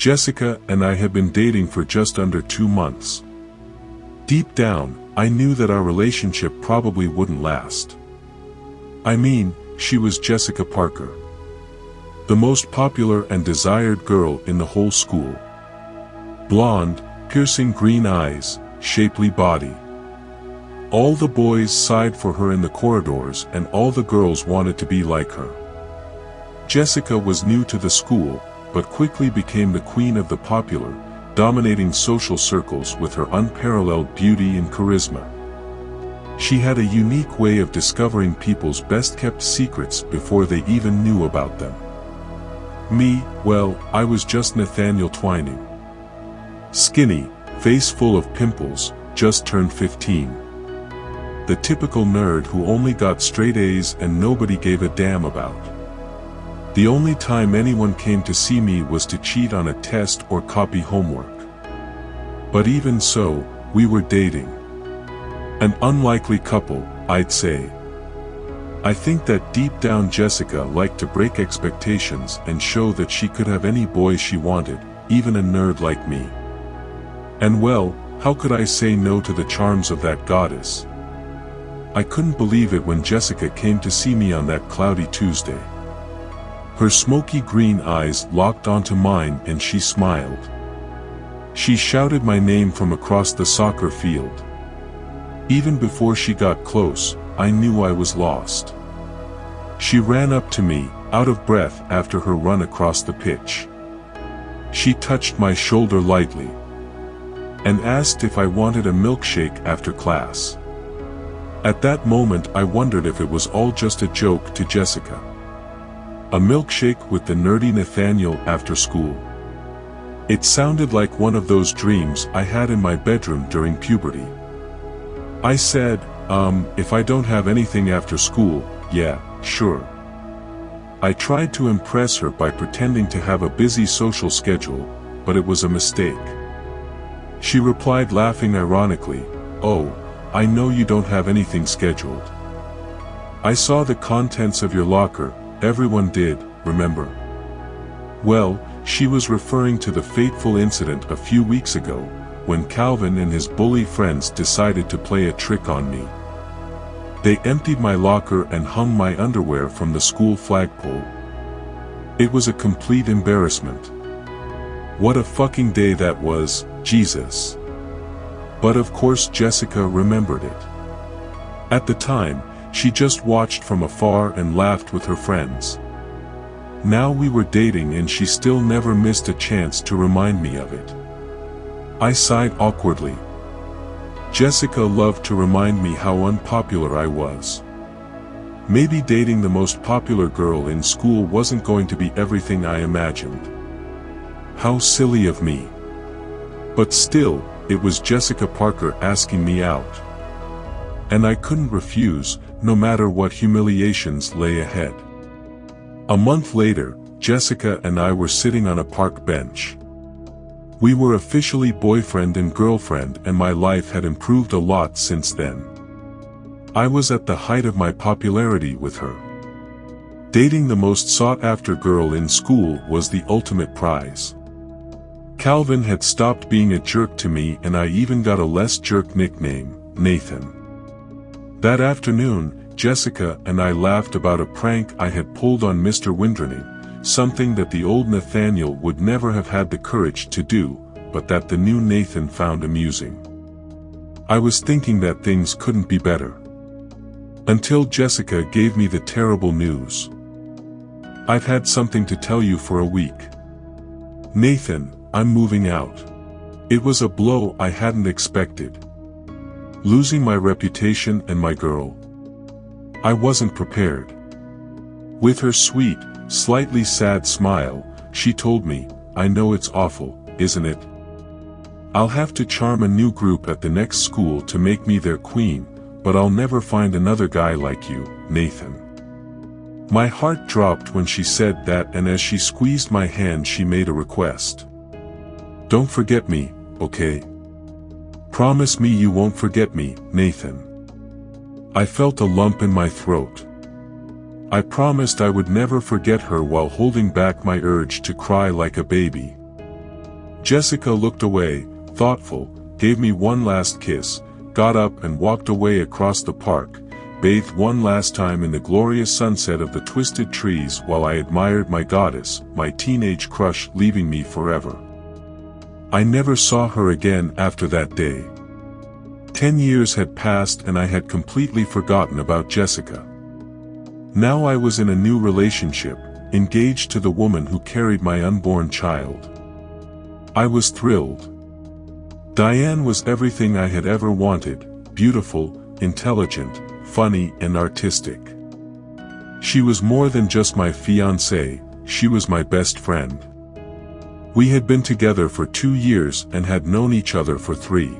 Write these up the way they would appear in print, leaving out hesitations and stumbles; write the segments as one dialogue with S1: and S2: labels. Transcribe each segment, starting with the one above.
S1: Jessica and I had been dating for just under 2 months. Deep down, I knew that our relationship probably wouldn't last. I mean, she was Jessica Parker, the most popular and desired girl in the whole school. Blonde, piercing green eyes, shapely body. All the boys sighed for her in the corridors and all the girls wanted to be like her. Jessica was new to the school, but quickly became the queen of the popular, dominating social circles with her unparalleled beauty and charisma. She had a unique way of discovering people's best-kept secrets before they even knew about them. Me, well, I was just Nathaniel Twining. Skinny, face full of pimples, just turned 15. The typical nerd who only got straight A's and nobody gave a damn about. The only time anyone came to see me was to cheat on a test or copy homework. But even so, we were dating. An unlikely couple, I'd say. I think that deep down Jessica liked to break expectations and show that she could have any boy she wanted, even a nerd like me. And well, how could I say no to the charms of that goddess? I couldn't believe it when Jessica came to see me on that cloudy Tuesday. Her smoky green eyes locked onto mine and she smiled. She shouted my name from across the soccer field. Even before she got close, I knew I was lost. She ran up to me, out of breath after her run across the pitch. She touched my shoulder lightly and asked if I wanted a milkshake after class. At that moment I wondered if it was all just a joke to Jessica. A milkshake with the nerdy Nathaniel after school. It sounded like one of those dreams I had in my bedroom during puberty. I said, if I don't have anything after school, yeah, sure. I tried to impress her by pretending to have a busy social schedule, but it was a mistake. She replied laughing ironically, "Oh, I know you don't have anything scheduled. I saw the contents of your locker, everyone did, remember?" Well, she was referring to the fateful incident a few weeks ago, when Calvin and his bully friends decided to play a trick on me. They emptied my locker and hung my underwear from the school flagpole. It was a complete embarrassment. What a fucking day that was, Jesus. But of course Jessica remembered it. At the time, she just watched from afar and laughed with her friends. Now we were dating and she still never missed a chance to remind me of it. I sighed awkwardly. Jessica loved to remind me how unpopular I was. Maybe dating the most popular girl in school wasn't going to be everything I imagined. How silly of me. But still, it was Jessica Parker asking me out. And I couldn't refuse, no matter what humiliations lay ahead. A month later, Jessica and I were sitting on a park bench. We were officially boyfriend and girlfriend and my life had improved a lot since then. I was at the height of my popularity with her. Dating the most sought-after girl in school was the ultimate prize. Calvin had stopped being a jerk to me and I even got a less jerk nickname, Nathan. That afternoon, Jessica and I laughed about a prank I had pulled on Mr. Windrenning, something that the old Nathaniel would never have had the courage to do, but that the new Nathan found amusing. I was thinking that things couldn't be better. Until Jessica gave me the terrible news. "I've had something to tell you for a week. Nathan, I'm moving out." It was a blow I hadn't expected. Losing my reputation and my girl. I wasn't prepared. With her sweet, slightly sad smile, she told me, "I know it's awful, isn't it? I'll have to charm a new group at the next school to make me their queen, but I'll never find another guy like you, Nathan." My heart dropped when she said that and as she squeezed my hand she made a request. "Don't forget me, okay? Promise me you won't forget me, Nathan." I felt a lump in my throat. I promised I would never forget her while holding back my urge to cry like a baby. Jessica looked away, thoughtful, gave me one last kiss, got up and walked away across the park, bathed one last time in the glorious sunset of the twisted trees while I admired my goddess, my teenage crush, leaving me forever. I never saw her again after that day. 10 years had passed and I had completely forgotten about Jessica. Now I was in a new relationship, engaged to the woman who carried my unborn child. I was thrilled. Diane was everything I had ever wanted: beautiful, intelligent, funny and artistic. She was more than just my fiancée, she was my best friend. We had been together for 2 years and had known each other for 3.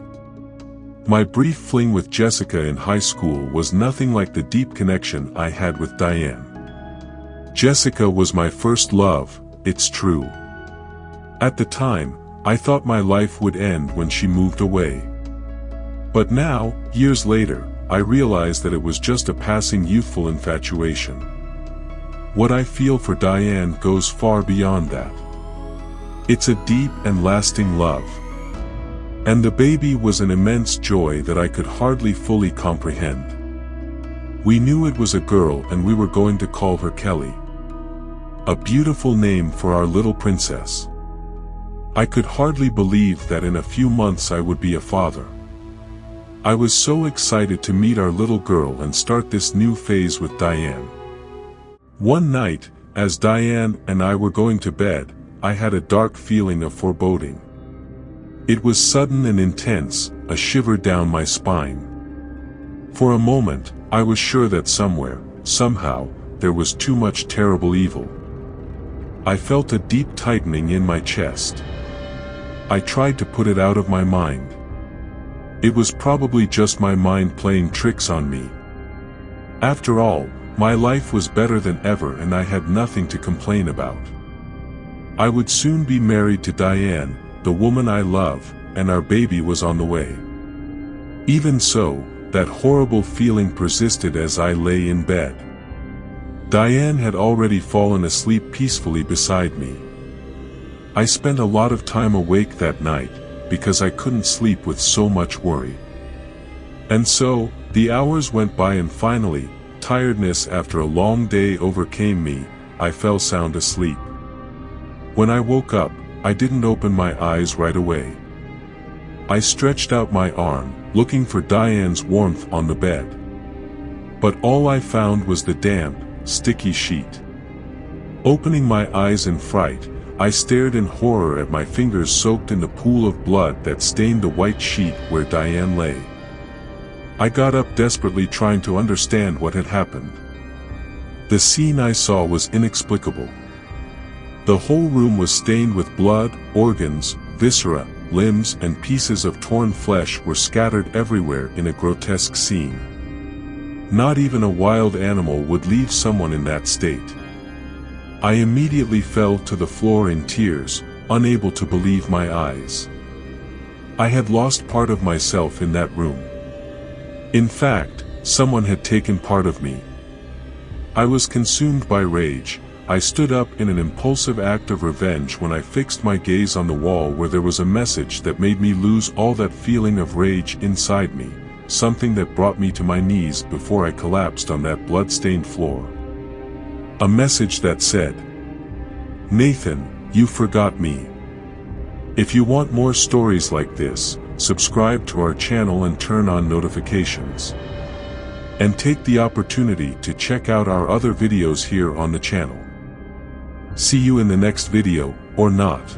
S1: My brief fling with Jessica in high school was nothing like the deep connection I had with Diane. Jessica was my first love, it's true. At the time, I thought my life would end when she moved away. But now, years later, I realize that it was just a passing youthful infatuation. What I feel for Diane goes far beyond that. It's a deep and lasting love. And the baby was an immense joy that I could hardly fully comprehend. We knew it was a girl and we were going to call her Kelly. A beautiful name for our little princess. I could hardly believe that in a few months I would be a father. I was so excited to meet our little girl and start this new phase with Diane. One night, as Diane and I were going to bed, I had a dark feeling of foreboding. It was sudden and intense, a shiver down my spine. For a moment, I was sure that somewhere, somehow, there was too much terrible evil. I felt a deep tightening in my chest. I tried to put it out of my mind. It was probably just my mind playing tricks on me. After all, my life was better than ever and I had nothing to complain about. I would soon be married to Diane, the woman I love, and our baby was on the way. Even so, that horrible feeling persisted as I lay in bed. Diane had already fallen asleep peacefully beside me. I spent a lot of time awake that night, because I couldn't sleep with so much worry. And so, the hours went by and finally, tiredness after a long day overcame me, I fell sound asleep. When I woke up, I didn't open my eyes right away. I stretched out my arm, looking for Diane's warmth on the bed. But all I found was the damp, sticky sheet. Opening my eyes in fright, I stared in horror at my fingers soaked in the pool of blood that stained the white sheet where Diane lay. I got up desperately trying to understand what had happened. The scene I saw was inexplicable. The whole room was stained with blood, organs, viscera, limbs and pieces of torn flesh were scattered everywhere in a grotesque scene. Not even a wild animal would leave someone in that state. I immediately fell to the floor in tears, unable to believe my eyes. I had lost part of myself in that room. In fact, someone had taken part of me. I was consumed by rage. I stood up in an impulsive act of revenge when I fixed my gaze on the wall where there was a message that made me lose all that feeling of rage inside me, something that brought me to my knees before I collapsed on that blood-stained floor. A message that said, "Nathan, you forgot me." If you want more stories like this, subscribe to our channel and turn on notifications. And take the opportunity to check out our other videos here on the channel. See you in the next video, or not.